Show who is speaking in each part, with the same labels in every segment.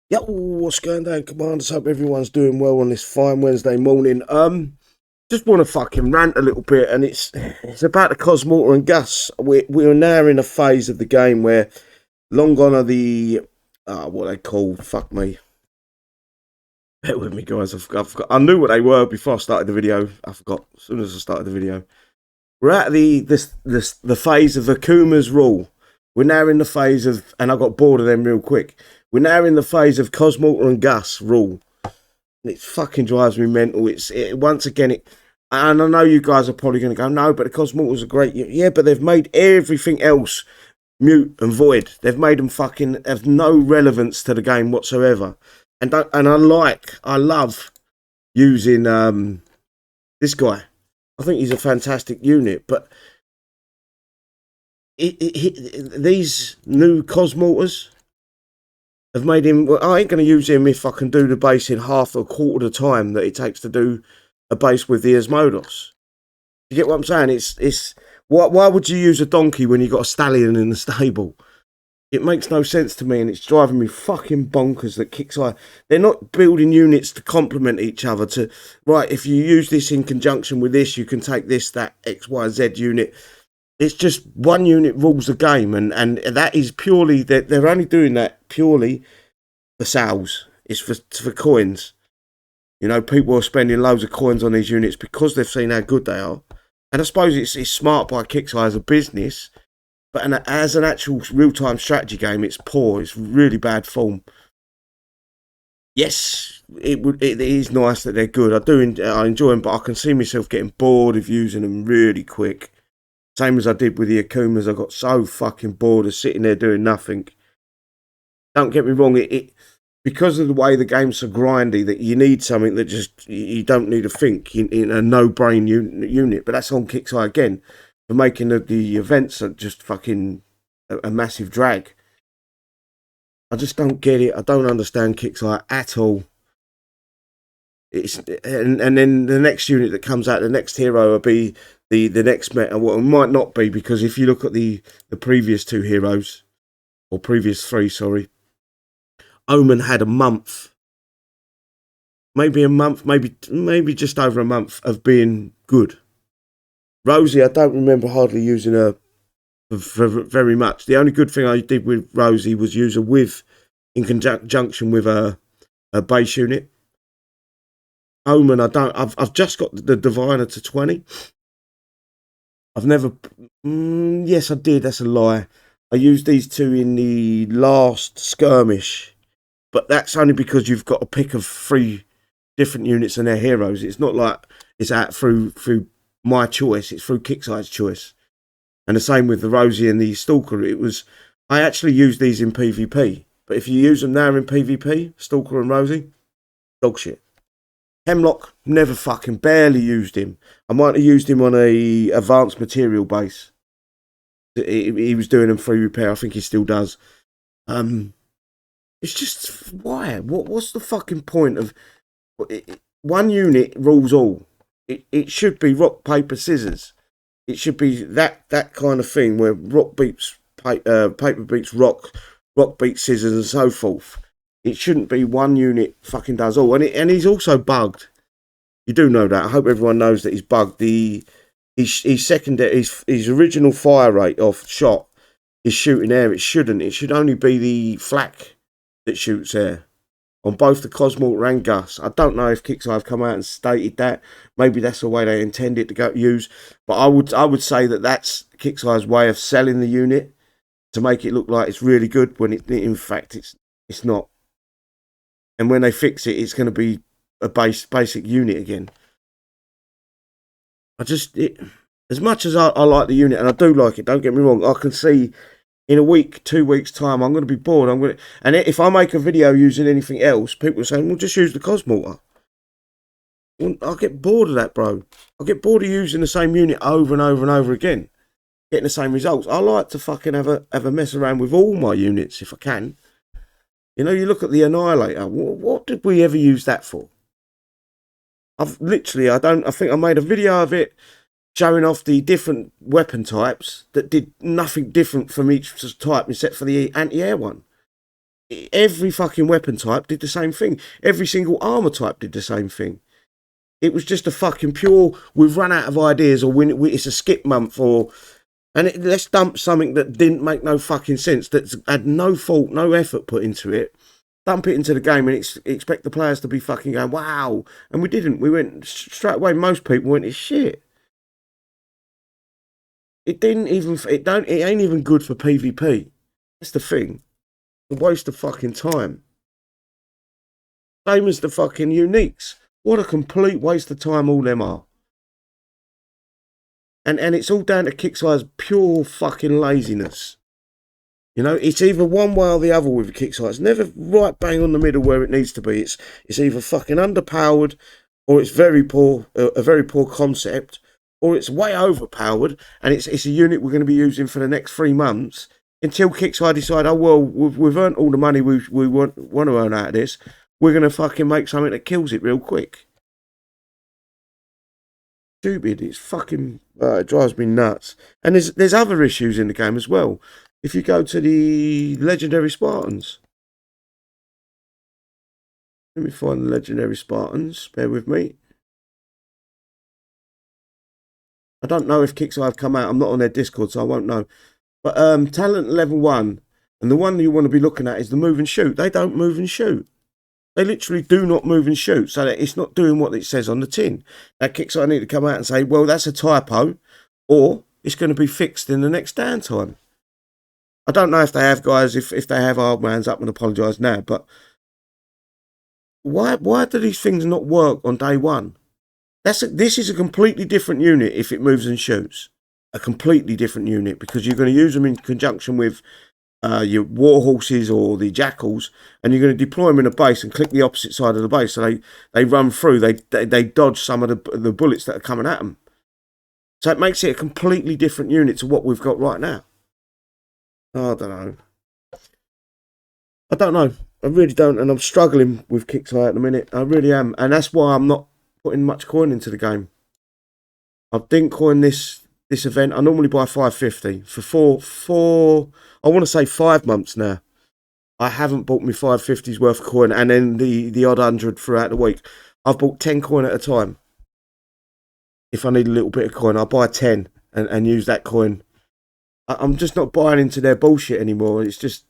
Speaker 1: Yeah, what's going down, commanders? Hope everyone's doing well on this fine Wednesday morning. Just want to fucking rant a little bit, and it's about the Cosmortar and Gus. We're now in a phase of the game where long gone are the what they call, fuck me. Bear with me, guys. I've forgot. I knew what they were before I started the video. I forgot as soon as I started the video. We're at the phase of Akuma's rule. We're now in the phase of, and I got bored of them real quick. We're now in the phase of Cosmortar and Gus rule. And it fucking drives me mental. Once again, and I know you guys are probably going to go, no, but the Cosmortars are great. Yeah, but they've made everything else mute and void. They've made them fucking have no relevance to the game whatsoever. I love using this guy. I think he's a fantastic unit, but these new Cosmortars have made him. Well, I ain't going to use him if I can do the base in half or a quarter of the time that it takes to do a base with the Asmodos. You get what I'm saying? It's why would you use a donkey when you got a stallion in the stable? It makes no sense to me, and it's driving me fucking bonkers that Kixeye. They're not building units to complement each other. To right, if you use this in conjunction with this, you can take this, that X, Y, Z unit. It's just one unit rules the game, and that is purely they're only doing that purely for sales. It's for coins. You know, people are spending loads of coins on these units because they've seen how good they are. And I suppose it's smart by Kixeye as a business, but as an actual real-time strategy game, it's poor. It's really bad form. Yes, it is nice that they're good. I enjoy them, but I can see myself getting bored of using them really quick. Same as I did with the Akumas. I got so fucking bored of sitting there doing nothing. Don't get me wrong, because of the way the game's so grindy that you need something that just you don't need to think in a no-brain unit. But that's on Kixeye again for making the events just fucking a massive drag. I just don't get it. I don't understand Kixeye at all. And then the next unit that comes out, the next hero will be the next meta. Well, it might not be, because if you look at the previous two heroes, or previous three, sorry, Omen had a month, maybe just over a month of being good. Rosie, I don't remember hardly using her for very much. The only good thing I did with Rosie was use her with in conjunction with a base unit. Omen, I've just got the Diviner to 20. I've never. Yes, I did. That's a lie. I used these two in the last skirmish, but that's only because you've got a pick of 3 different units and their heroes. It's not like it's out through my choice. It's through Kixeye's choice. And the same with the Rosie and the Stalker. I actually used these in PvP, but if you use them now in PvP, Stalker and Rosie, dog shit. Hemlock, never fucking, barely used him. I might have used him on a advanced material base. He was doing them free repair. I think he still does. It's just, why? What's the fucking point of one unit rules all? It should be rock, paper, scissors. It should be that kind of thing where rock beats paper beats rock beats scissors, and so forth. It shouldn't be one unit fucking does all. And he's also bugged. You do know that. I hope everyone knows that he's bugged. His original fire rate off shot is shooting air. It shouldn't. It should only be the flak that shoots air on both the Cosmortar and Gus. I don't know if Kixeye have come out and stated that. Maybe that's the way they intend it to use. But I would say that that's Kixeye's way of selling the unit to make it look like it's really good when in fact it's not. And when they fix it, it's going to be a basic unit again. As much as I like the unit, and I do like it, don't get me wrong, I can see in a week, 2 weeks' time, I'm going to be bored. And if I make a video using anything else, people are saying, well, just use the Cosmortar. Well, I get bored of that, bro. I get bored of using the same unit over and over and over again, getting the same results. I like to fucking have a mess around with all my units if I can. You know, you look at the Annihilator. What did we ever use that for? I think I made a video of it showing off the different weapon types that did nothing different from each type except for the anti-air one. Every fucking weapon type did the same thing. Every single armor type did the same thing. It was just a fucking pure, we've run out of ideas, or it's a skip month, or let's dump something that didn't make no fucking sense, that had no thought, no effort put into it. Dump it into the game and expect the players to be fucking going, wow. And we didn't. We went straight away. Most people went, it's shit. It didn't even, it ain't even good for PvP. That's the thing. It's a waste of fucking time. Same as the fucking uniques. What a complete waste of time all them are. And it's all down to Kixeye's pure fucking laziness. You know, it's either one way or the other with Kixeye. It's never right bang on the middle where it needs to be. It's either fucking underpowered, or it's very poor, a very poor concept, or it's way overpowered, and it's a unit we're going to be using for the next 3 months until Kixeye decide, oh well, we've earned all the money we want to earn out of this. We're going to fucking make something that kills it real quick. Stupid. It's fucking, it drives me nuts. And there's other issues in the game as well. If you go to the Legendary Spartans. Let me find the Legendary Spartans. Bear with me. I don't know if Kixeye have come out. I'm not on their Discord, so I won't know. But talent level 1, and the one you want to be looking at is the move and shoot. They don't move and shoot. They literally do not move and shoot, so that it's not doing what it says on the tin. That Kixeye need to come out and say, well, that's a typo, or it's going to be fixed in the next downtime. I don't know if they have, guys. If they have, I'll hands up and apologise now. But why do these things not work on day one? This is a completely different unit if it moves and shoots. A completely different unit, because you're going to use them in conjunction with your war horses or the jackals, and you're going to deploy them in a base and click the opposite side of the base, so they run through. They dodge some of the bullets that are coming at them. So it makes it a completely different unit to what we've got right now. I don't know. I really don't, and I'm struggling with Kixeye at the minute. I really am, and that's why I'm not putting much coin into the game. I didn't coin this event. I normally buy 550 for four. I want to say 5 months now. I haven't bought me 550s worth of coin, and then the odd 100 throughout the week. I've bought 10 coin at a time. If I need a little bit of coin, I'll buy 10 and use that coin. I'm just not buying into their bullshit anymore. It's the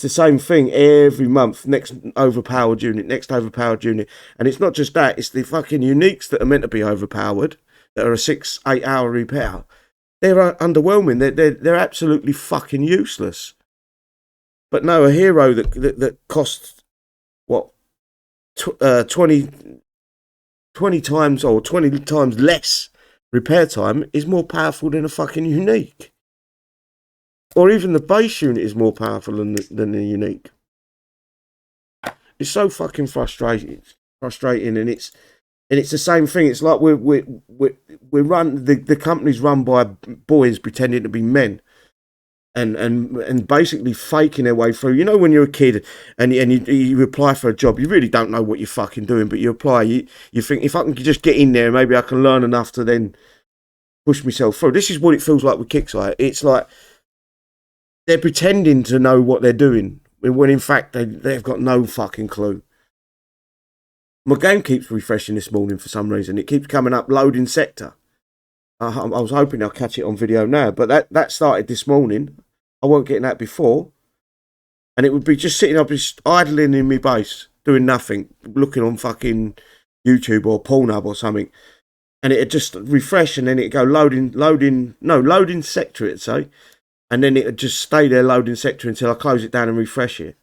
Speaker 1: same thing every month. Next overpowered unit, next overpowered unit. And it's not just that, it's the fucking uniques that are meant to be overpowered, that are a 6-8 hour repair. They're underwhelming. They're absolutely fucking useless. But no, a hero that costs, what, 20 times or 20 times less repair time is more powerful than a fucking unique. Or even the base unit is more powerful than the unique. It's so fucking frustrating, and it's the same thing. It's like we're run, the company's run by boys pretending to be men, and basically faking their way through. You know, when you're a kid and you apply for a job, you really don't know what you're fucking doing, but you apply. You think, if I can just get in there, maybe I can learn enough to then push myself through. This is what it feels like with Kixeye. It's like they're pretending to know what they're doing, when in fact they've got no fucking clue. My game keeps refreshing this morning for some reason. It keeps coming up, loading sector. I was hoping I'll catch it on video now, but that started this morning. I weren't getting that before. And it would be just sitting up, just idling in my base, doing nothing, looking on fucking YouTube or Pornhub or something. And it'd just refresh, and then it'd go loading sector, it'd say. And then it would just stay there loading sector until I close it down and refresh it.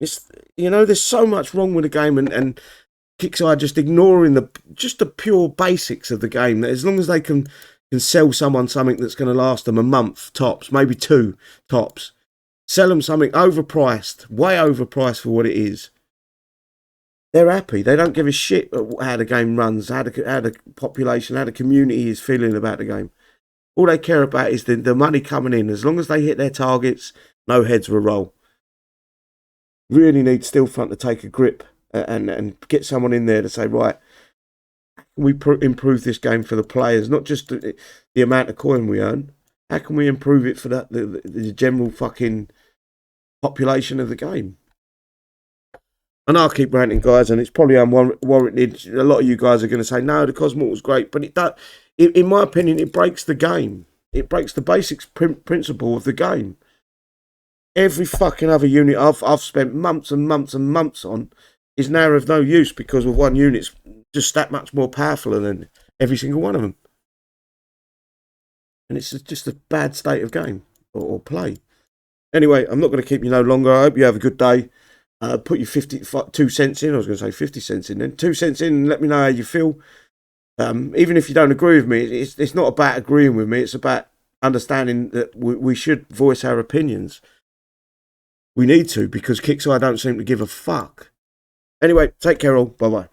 Speaker 1: It's, you know, there's so much wrong with the game, and Kixeye just ignoring the pure basics of the game. That as long as they can sell someone something that's going to last them a month tops, maybe 2 tops, sell them something overpriced, way overpriced for what it is, they're happy. They don't give a shit how the game runs, how the population, how the community is feeling about the game. All they care about is the money coming in. As long as they hit their targets, no heads will roll. Really need Steelfront to take a grip and get someone in there to say, right, we improve this game for the players, not just the amount of coin we earn. How can we improve it for the general fucking population of the game. And I'll keep ranting, guys, and it's probably unwarranted. A lot of you guys are going to say, no, the Cosmortar was great, but in my opinion, it breaks the game. It breaks the basics principle of the game. Every fucking other unit I've spent months and months and months on is now of no use because of one unit's just that much more powerful than every single one of them. And it's just a bad state of game or play. Anyway, I'm not going to keep you no longer. I hope you have a good day. Put your 2 cents in. I was going to say 50 cents in then. 2 cents in and let me know how you feel. Even if you don't agree with me, it's not about agreeing with me. It's about understanding that we should voice our opinions. We need to, because Kixeye don't seem to give a fuck. Anyway, take care all. Bye-bye.